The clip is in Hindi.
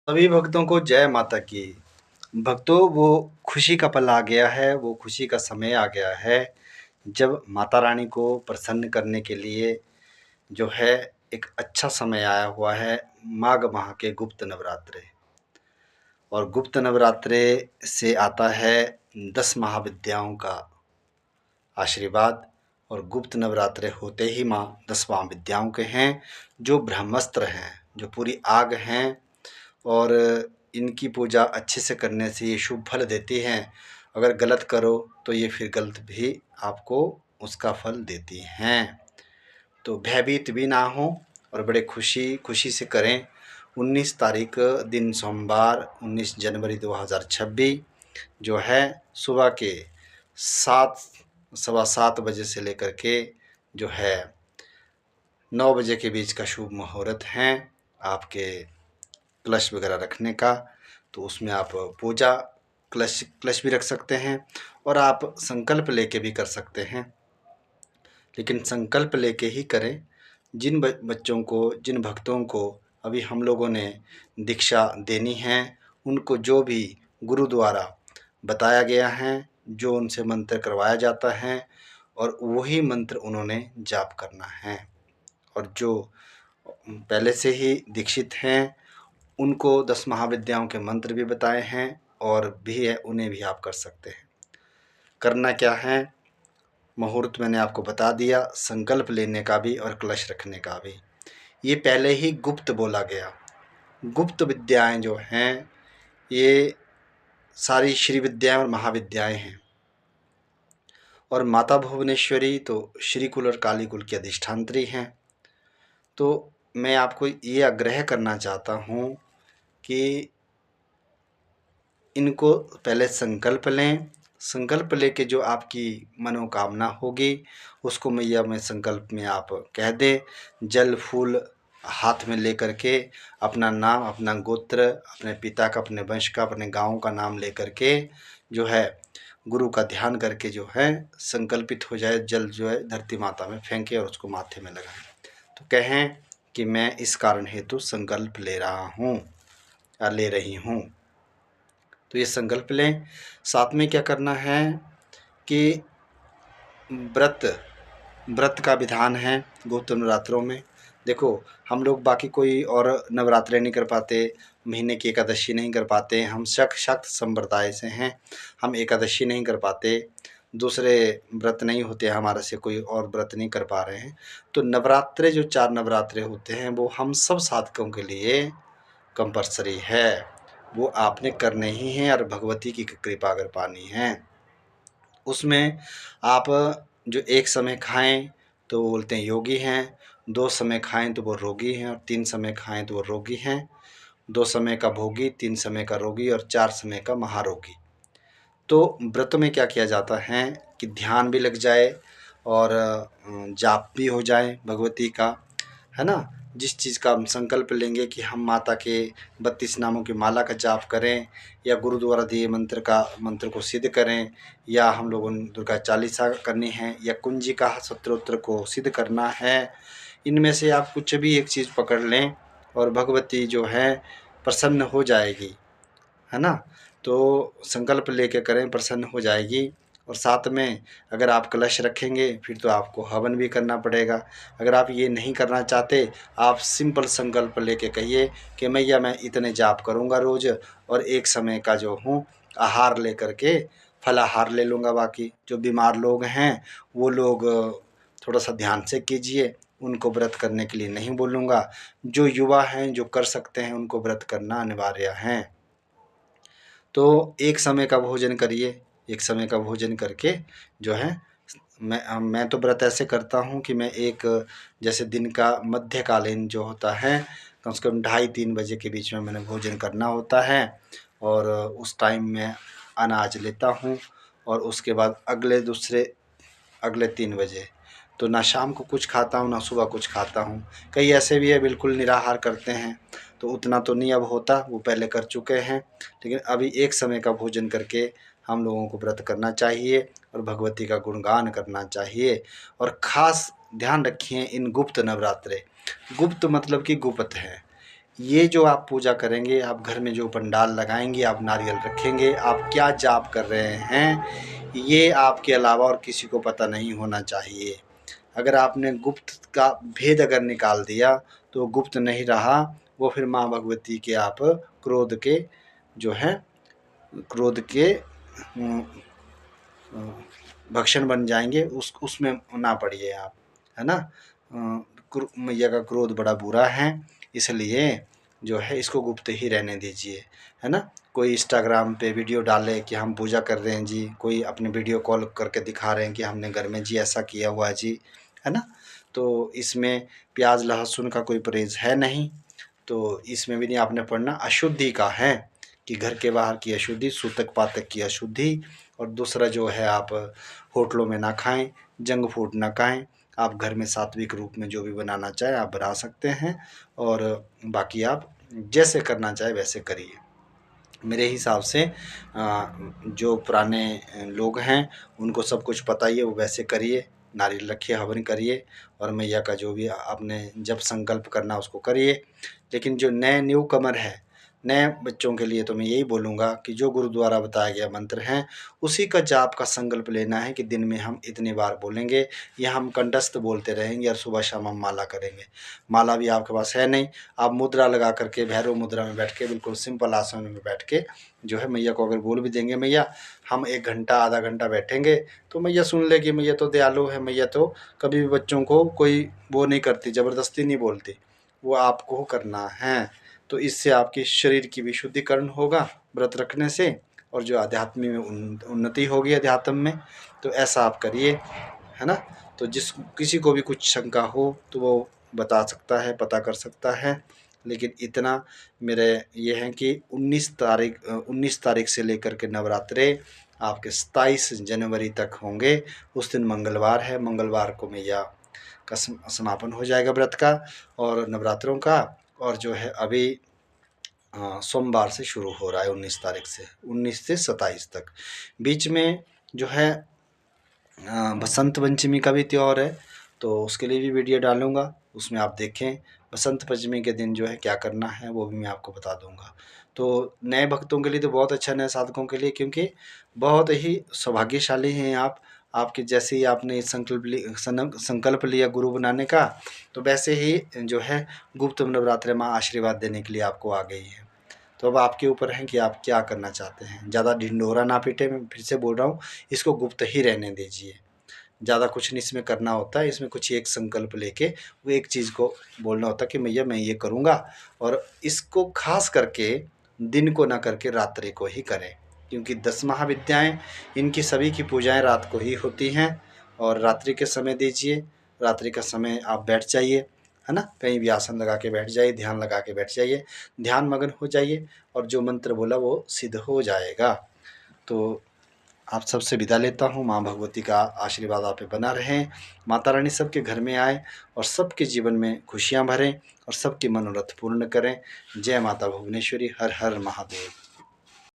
सभी भक्तों को जय माता की। भक्तों, वो खुशी का पल आ गया है, वो खुशी का समय आ गया है जब माता रानी को प्रसन्न करने के लिए जो है एक अच्छा समय आया हुआ है, माघ माह के गुप्त नवरात्रे। और गुप्त नवरात्रे से आता है 10 महाविद्याओं का आशीर्वाद। और गुप्त नवरात्रे होते ही माँ 10 महाविद्याओं के हैं, जो ब्रह्मास्त्र हैं, जो पूरी आग हैं। और इनकी पूजा अच्छे से करने से ये शुभ फल देती हैं। अगर गलत करो तो ये फिर गलत भी आपको उसका फल देती हैं। तो भयभीत भी ना हो और बड़े खुशी खुशी से करें। 19 तारीख दिन सोमवार 19 जनवरी 2026 जो है सुबह के 7 सवा 7 बजे से लेकर के जो है 9 बजे के बीच का शुभ मुहूर्त है आपके कलश वगैरह रखने का। तो उसमें आप पूजा कलश कलश भी रख सकते हैं और आप संकल्प लेके भी कर सकते हैं, लेकिन संकल्प लेके ही करें। जिन बच्चों को, जिन भक्तों को अभी हम लोगों ने दीक्षा देनी है, उनको जो भी गुरु द्वारा बताया गया है, जो उनसे मंत्र करवाया जाता है और वही मंत्र उन्होंने जाप करना है। और जो पहले से ही दीक्षित हैं, उनको 10 महाविद्याओं के मंत्र भी बताए हैं और भी है, उन्हें भी आप कर सकते हैं। करना क्या है, मुहूर्त मैंने आपको बता दिया, संकल्प लेने का भी और कलश रखने का भी। ये पहले ही गुप्त बोला गया। गुप्त विद्याएं जो हैं, ये सारी श्री विद्याएं और महाविद्याएं हैं। और माता भुवनेश्वरी तो श्री कुल और काली कुल की अधिष्ठात्री हैं। तो मैं आपको ये आग्रह करना चाहता हूँ कि इनको पहले संकल्प लें। संकल्प लेके जो आपकी मनोकामना होगी उसको मैया में संकल्प में आप कह दें। जल फूल हाथ में लेकर के अपना नाम, अपना गोत्र, अपने पिता का, अपने वंश का, अपने गांव का नाम लेकर के जो है गुरु का ध्यान करके जो है संकल्पित हो जाए। जल जो है धरती माता में फेंके और उसको माथे में लगाएं। तो कहें कि मैं इस कारण हेतु संकल्प ले रहा हूँ या ले रही हूँ। तो ये संकल्प लें। साथ में क्या करना है कि व्रत व्रत का विधान है गुप्त नवरात्रों में। देखो, हम लोग बाकी कोई और नवरात्रे नहीं कर पाते, महीने की एकादशी नहीं कर पाते, हम शाक्त संप्रदाय से हैं, हम एकादशी नहीं कर पाते, दूसरे व्रत नहीं होते, हमारे से कोई और व्रत नहीं कर पा रहे हैं। तो नवरात्रे जो 4 नवरात्रे होते हैं वो हम सब साधकों के लिए कंपल्सरी है। वो आपने करने ही हैं और भगवती की कृपा अगर पानी है। उसमें आप जो एक समय खाएं तो वो बोलते हैं योगी हैं, 2 समय खाएं तो वो रोगी हैं, और 3 समय खाएं तो वो रोगी हैं। 2 समय का भोगी, 3 समय का रोगी और 4 समय का महारोगी। तो व्रत में क्या किया जाता है कि ध्यान भी लग जाए और जाप भी हो जाए भगवती का, है ना। जिस चीज़ का हम संकल्प लेंगे कि हम माता के 32 नामों की माला का जाप करें, या गुरु द्वारा दिए मंत्र को सिद्ध करें, या हम लोगों ने दुर्गा चालीसा करनी है, या कुंजिका स्तोत्र को सिद्ध करना है, इनमें से आप कुछ भी एक चीज़ पकड़ लें और भगवती जो है प्रसन्न हो जाएगी, है ना। तो संकल्प लेके करें, प्रसन्न हो जाएगी। और साथ में अगर आप कलश रखेंगे फिर तो आपको हवन भी करना पड़ेगा। अगर आप ये नहीं करना चाहते, आप सिंपल संकल्प लेके कहिए कि मैया मैं इतने जाप करूँगा रोज़, और एक समय का जो हूँ आहार लेकर के फलाहार ले लूँगा। बाकी जो बीमार लोग हैं वो लोग थोड़ा सा ध्यान से कीजिए, उनको व्रत करने के लिए नहीं बोलूँगा। जो युवा हैं, जो कर सकते हैं, उनको व्रत करना अनिवार्य है। तो एक समय का भोजन करिए, एक समय का भोजन करके जो है मैं तो व्रत ऐसे करता हूँ कि मैं एक जैसे दिन का मध्यकालीन जो होता है कम से कम 2:30-3 बजे के बीच में मैंने भोजन करना होता है। और उस टाइम में अनाज लेता हूँ और उसके बाद अगले 3 बजे तो ना शाम को कुछ खाता हूँ ना सुबह कुछ खाता हूँ। कई ऐसे भी है बिल्कुल निराहार करते हैं, तो उतना तो नहीं अब होता, वो पहले कर चुके हैं। लेकिन अभी एक समय का भोजन करके हम लोगों को व्रत करना चाहिए और भगवती का गुणगान करना चाहिए। और ख़ास ध्यान रखिए इन गुप्त नवरात्रे, गुप्त मतलब कि गुप्त है, ये जो आप पूजा करेंगे, आप घर में जो पंडाल लगाएंगे, आप नारियल रखेंगे, आप क्या जाप कर रहे हैं, ये आपके अलावा और किसी को पता नहीं होना चाहिए। अगर आपने गुप्त का भेद अगर निकाल दिया तो गुप्त नहीं रहा, वो फिर माँ भगवती के आप क्रोध के जो है क्रोध के भक्षण बन जाएंगे, उसमें ना पड़िए आप, है ना। मैया का क्रोध बड़ा बुरा है, इसलिए जो है इसको गुप्त ही रहने दीजिए, है ना। कोई इंस्टाग्राम पे वीडियो डाले कि हम पूजा कर रहे हैं जी, कोई अपने वीडियो कॉल करके दिखा रहे हैं कि हमने घर में जी ऐसा किया हुआ जी, है ना। तो इसमें प्याज लहसुन का कोई परहेज है नहीं, तो इसमें भी नहीं आपने पढ़ना। अशुद्धि का है कि घर के बाहर की अशुद्धि, सूतक पातक की अशुद्धि, और दूसरा जो है आप होटलों में ना खाएं, जंक फूड ना खाएं, आप घर में सात्विक रूप में जो भी बनाना चाहे आप बना सकते हैं, और बाकी आप जैसे करना चाहे वैसे करिए। मेरे हिसाब से जो पुराने लोग हैं उनको सब कुछ पता ही है, वो वैसे करिए, नारियल रखिए, हवन करिए, और मैया का जो भी आपने जब संकल्प करना उसको करिए। लेकिन जो नए न्यू कमर है, नए बच्चों के लिए तो मैं यही बोलूँगा कि जो गुरु द्वारा बताया गया मंत्र हैं उसी का जाप का संकल्प लेना है कि दिन में हम इतनी बार बोलेंगे, या हम कंठस्थ बोलते रहेंगे और सुबह शाम हम माला करेंगे। माला भी आपके पास है नहीं, आप मुद्रा लगा करके भैरव मुद्रा में बैठ के बिल्कुल सिंपल आसन में बैठ के जो है मैया को अगर बोल भी देंगे, मैया हम 1 घंटा आधा घंटा बैठेंगे, तो मैया सुन लेगी। मैया तो दयालु है, मैया तो कभी भी बच्चों को कोई वो नहीं करती, ज़बरदस्ती नहीं बोलती, वो आपको करना है। तो इससे आपके शरीर की भी शुद्धिकरण होगा व्रत रखने से, और जो आध्यात्म में उन्नति होगी अध्यात्म में। तो ऐसा आप करिए, है ना। तो जिस किसी को भी कुछ शंका हो तो वो बता सकता है, पता कर सकता है। लेकिन इतना मेरे ये है कि 19 तारीख से लेकर के नवरात्रे आपके 27 जनवरी तक होंगे। उस दिन मंगलवार है, मंगलवार को मैया का समापन हो जाएगा व्रत का और नवरात्रों का। और जो है अभी सोमवार से शुरू हो रहा है 19 तारीख से, 19 से 27 तक। बीच में जो है बसंत पंचमी का भी त्यौहार है, तो उसके लिए भी वीडियो डालूँगा, उसमें आप देखें। बसंत पंचमी के दिन जो है क्या करना है वो भी मैं आपको बता दूँगा। तो नए भक्तों के लिए तो बहुत अच्छा, नए साधकों के लिए, क्योंकि बहुत ही सौभाग्यशाली हैं आप। आपके जैसे ही आपने संकल्प लिया गुरु बनाने का, तो वैसे ही जो है गुप्त नवरात्रि माँ आशीर्वाद देने के लिए आपको आ गई है। तो अब आपके ऊपर है कि आप क्या करना चाहते हैं। ज़्यादा ढिंढोरा ना पीटे, मैं फिर से बोल रहा हूँ, इसको गुप्त ही रहने दीजिए। ज़्यादा कुछ नहीं इसमें करना होता है, इसमें कुछ एक संकल्प लेके वो एक चीज़ को बोलना होता है कि भैया मैं ये करूँगा, और इसको खास करके दिन को ना करके रात्रि को ही करें, क्योंकि 10 महाविद्याएँ इनकी सभी की पूजाएँ रात को ही होती हैं। और रात्रि के समय दीजिए, रात्रि का समय आप बैठ जाइए, है ना, कहीं भी आसन लगा के बैठ जाइए, ध्यान लगा के बैठ जाइए, ध्यान मग्न हो जाइए, और जो मंत्र बोला वो सिद्ध हो जाएगा। तो आप सबसे विदा लेता हूँ। माँ भगवती का आशीर्वाद आप पे बना रहे, माता रानी सबके घर में आए और सबके जीवन में खुशियाँ भरें और सबके मनोरथ पूर्ण करें। जय माता भुवनेश्वरी। हर हर महादेव।